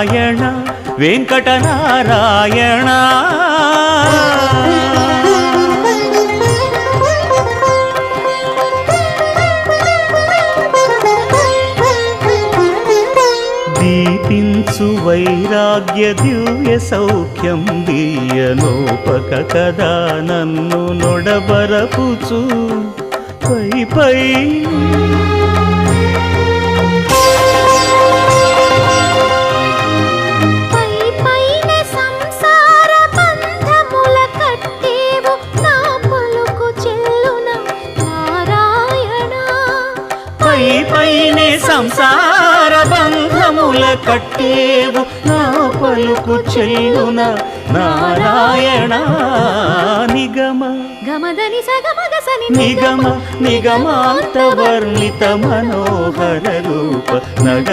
నారాయణ వెంకటనారాయణ దీపించు వైరాగ్య దివ్య సౌఖ్యం దీయనోపక కదా నన్ను నొడబరపుచు పై పై పైనే సంసార బంధముల కట్టేవు నా పలుకు చెల్లున నారాయణ నిగమ గమదని సగమగసని నిగమ నిగమాంత వర్ణిత మనోహర రూప నగ